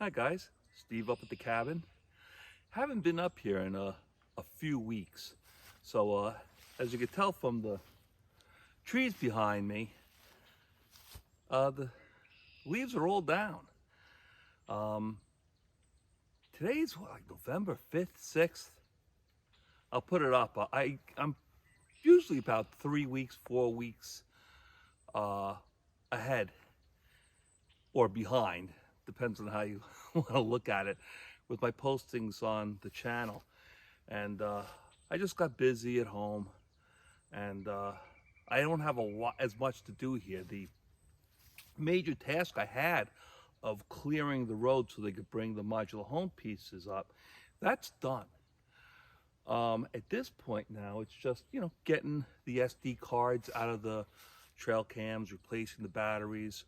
Hi guys, Steve up at the cabin. Haven't been up here in a few weeks. So as you can tell from the trees behind me, the leaves are all down. Today's like November 5th, 6th. I'll put it up. I'm usually about 3 weeks, 4 weeks ahead or behind. Depends on how you want to look at it with my postings on the channel. And I just got busy at home, and I don't have as much to do here. The major task I had of clearing the road so they could bring the modular home pieces up, that's done. At this point now, it's just, getting the SD cards out of the trail cams, replacing the batteries.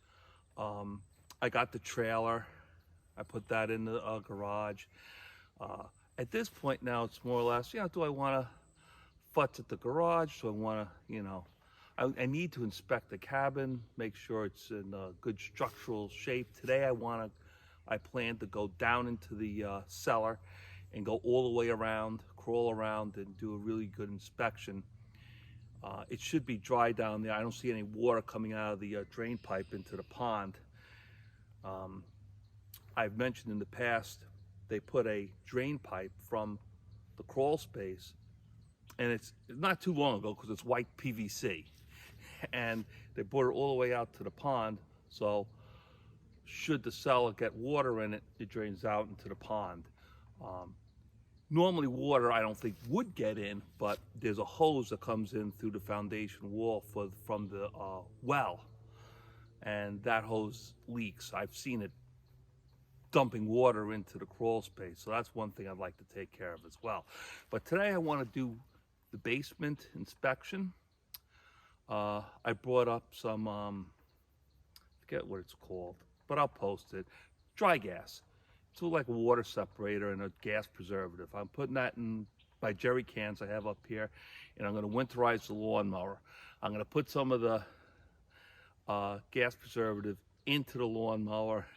I got the trailer. I put that in the garage. At this point now, it's more or less, do I want to futz at the garage? Do I want to, I need to inspect the cabin, make sure it's in good structural shape. Today I plan to go down into the cellar and go all the way around, crawl around, and do a really good inspection. It should be dry down there. I don't see any water coming out of the drain pipe into the pond. I've mentioned in the past, they put a drain pipe from the crawl space, and it's not too long ago because it's white PVC, and they brought it all the way out to the pond, so should the cellar get water in it, it drains out into the pond. Normally water I don't think would get in, but there's a hose that comes in through the foundation wall from the well, and that hose leaks. I've seen it dumping water into the crawl space, so that's one thing I'd like to take care of as well. But today I want to do the basement inspection. I brought up some, forget what it's called, but I'll post it, dry gas. It's like a water separator and a gas preservative. I'm putting that in my jerry cans I have up here, and I'm going to winterize the lawnmower. I'm going to put some of the gas preservative into the lawnmower,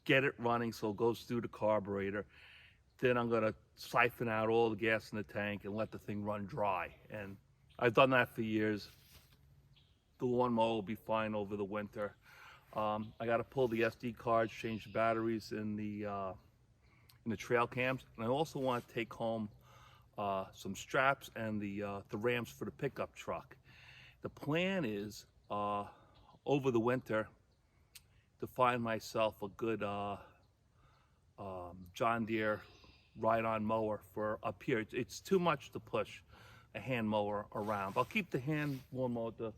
get it running so it goes through the carburetor. Then I'm going to siphon out all the gas in the tank and let the thing run dry. And I've done that for years. The lawnmower will be fine over the winter. I got to pull the SD cards, change the batteries in the trail cams, and I also want to take home some straps and the rams for the pickup truck. The plan is over the winter to find myself a good John Deere ride-on mower for up here. It's too much to push a hand mower around. I'll keep the hand lawnmower to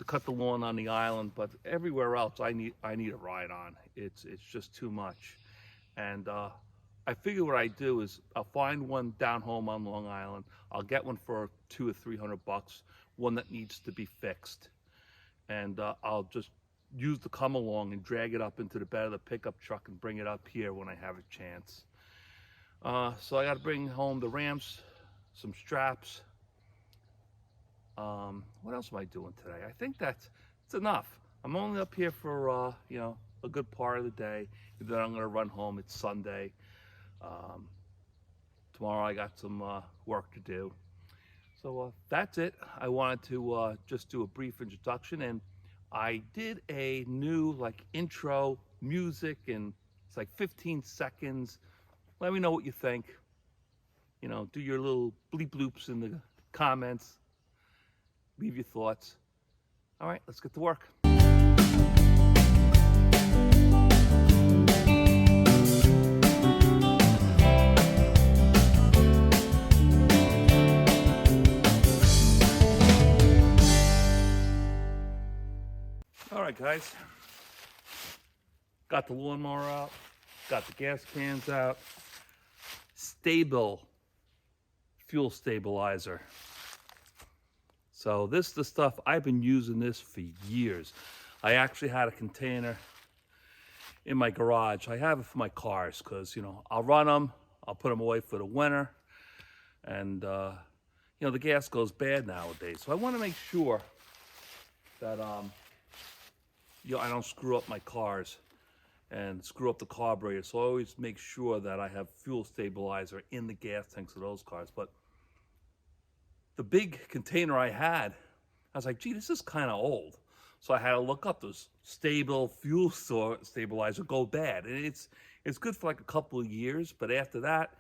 cut the lawn on the island, but everywhere else I need a ride-on. It's just too much. And I figure what I do is I'll find one down home on Long Island. I'll get one for $200 or $300, one that needs to be fixed, and I'll just use the come along and drag it up into the bed of the pickup truck and bring it up here when I have a chance. So I got to bring home the rams, some straps. What else am I doing today? I think it's enough. I'm only up here for a good part of the day, and then I'm going to run home. It's Sunday. Tomorrow I got some work to do. So that's it. I wanted to just do a brief introduction, and I did a new intro music, and it's like 15 seconds. Let me know what you think. Do your little bleep bloops in the comments. Leave your thoughts. All right, let's get to work. All right, guys. Got the lawnmower out. Got the gas cans out. Sta-bil fuel stabilizer. So this is the stuff, I've been using this for years. I actually had a container in my garage. I have it for my cars because, I'll run them, I'll put them away for the winter, and, the gas goes bad nowadays. So I want to make sure that, I don't screw up my cars. and screw up the carburetor. So I always make sure that I have fuel stabilizer in the gas tanks of those cars. But the big container I had, I was like, gee, this is kind of old. So I had to look up those Sta-bil fuel stabilizer go bad. And it's good for like a couple of years, but after that,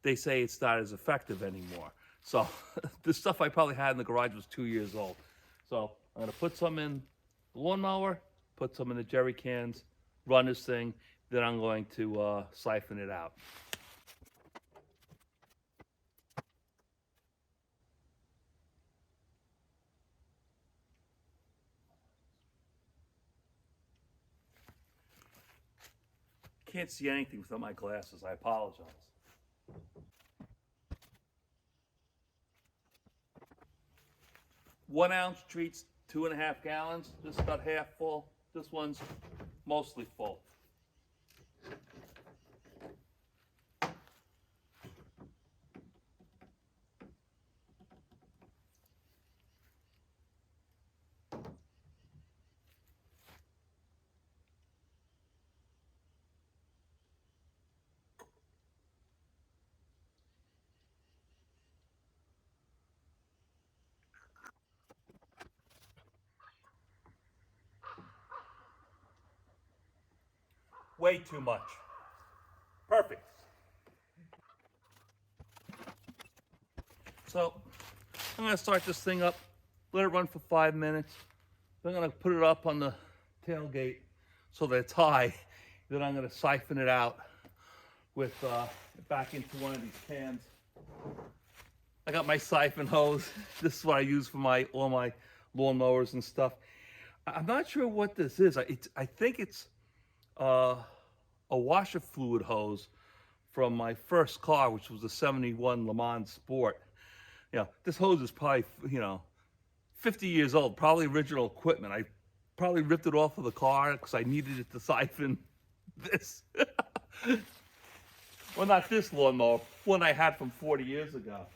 they say it's not as effective anymore. So the stuff I probably had in the garage was 2 years old. So I'm gonna put some in the lawnmower, put some in the jerry cans, run this thing, then I'm going to siphon it out. Can't see anything without my glasses, I apologize. 1 ounce treats 2.5 gallons, just about half full. This one's mostly full. Way too much. Perfect. So I'm gonna start this thing up, let it run for 5 minutes. Then I'm gonna put it up on the tailgate so that it's high. Then I'm gonna siphon it out with back into one of these cans. I got my siphon hose. This is what I use for all my lawnmowers and stuff. I'm not sure what this is. I think it's a washer fluid hose from my first car, which was a 71 Le Mans Sport. This hose is probably, 50 years old, probably original equipment. I probably ripped it off of the car because I needed it to siphon this. Well, not this lawnmower, one I had from 40 years ago.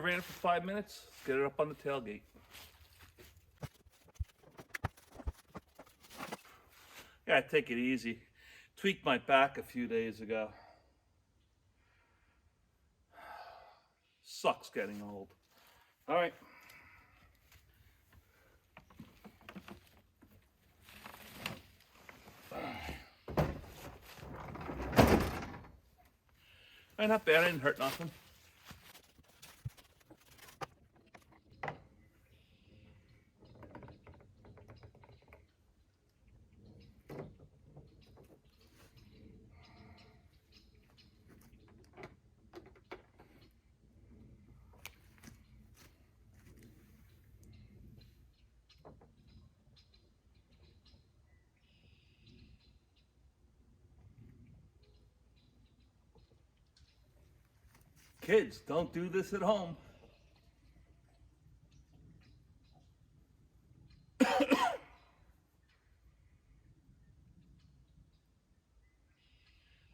Ran it for 5 minutes. Let's get it up on the tailgate. Yeah, take it easy. Tweaked my back a few days ago. Sucks getting old. All right. Not bad. I didn't hurt nothing. Kids, don't do this at home.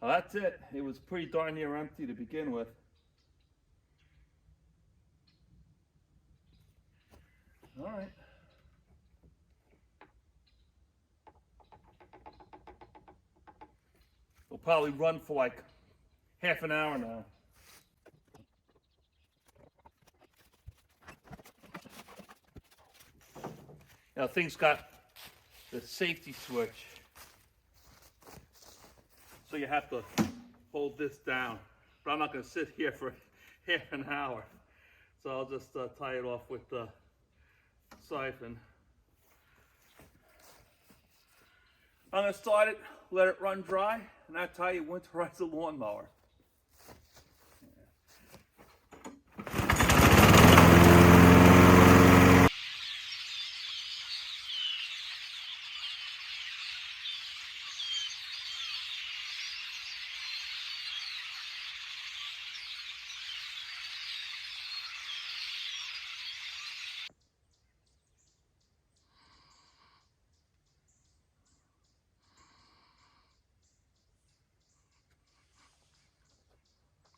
Well, that's it. It was pretty darn near empty to begin with. All right. We'll probably run for like half an hour now. Now, things got the safety switch, so you have to hold this down. But I'm not going to sit here for half an hour. So I'll just tie it off with the siphon. I'm going to start it, let it run dry, and that's how you winterize a lawnmower.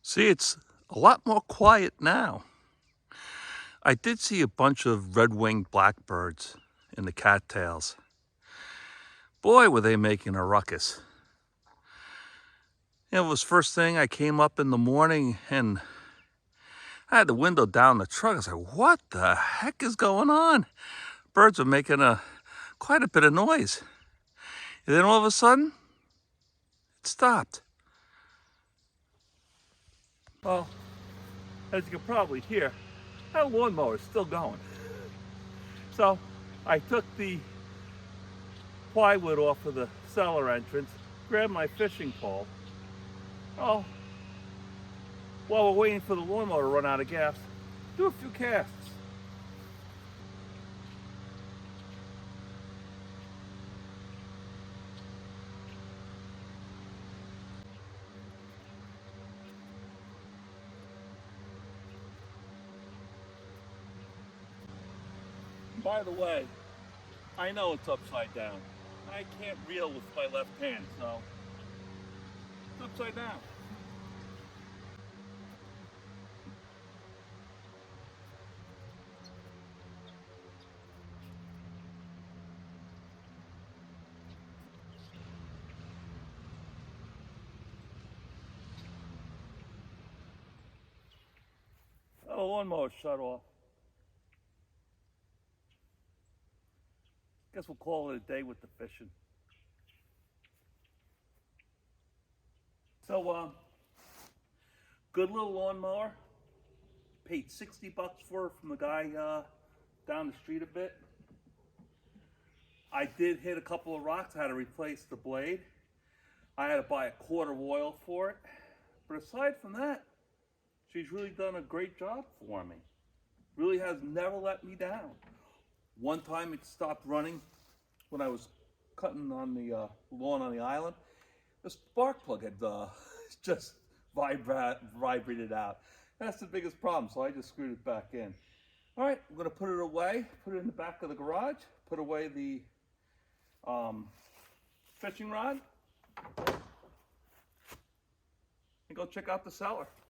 See, it's a lot more quiet now. I did see a bunch of red-winged blackbirds in the cattails. Boy, were they making a ruckus. It was first thing I came up in the morning and I had the window down in the truck. I was like, what the heck is going on? Birds were making quite a bit of noise. And then all of a sudden, it stopped. Well, as you can probably hear, that lawnmower is still going. So I took the plywood off of the cellar entrance, grabbed my fishing pole. Oh, while we're waiting for the lawnmower to run out of gas, do a few casts. By the way, I know it's upside down. I can't reel with my left hand, so it's upside down. Oh, the lawnmower shut off. Guess we'll call it a day with the fishing. So, good little lawnmower. Paid 60 bucks for it from the guy down the street a bit. I did hit a couple of rocks. I had to replace the blade. I had to buy a quart of oil for it. But aside from that, she's really done a great job for me. Really has never let me down. One time it stopped running when I was cutting on the lawn on the island. The spark plug had just vibrated out. That's the biggest problem, so I just screwed it back in. All right, I'm gonna put it away, put it in the back of the garage, put away the fishing rod, and go check out the cellar.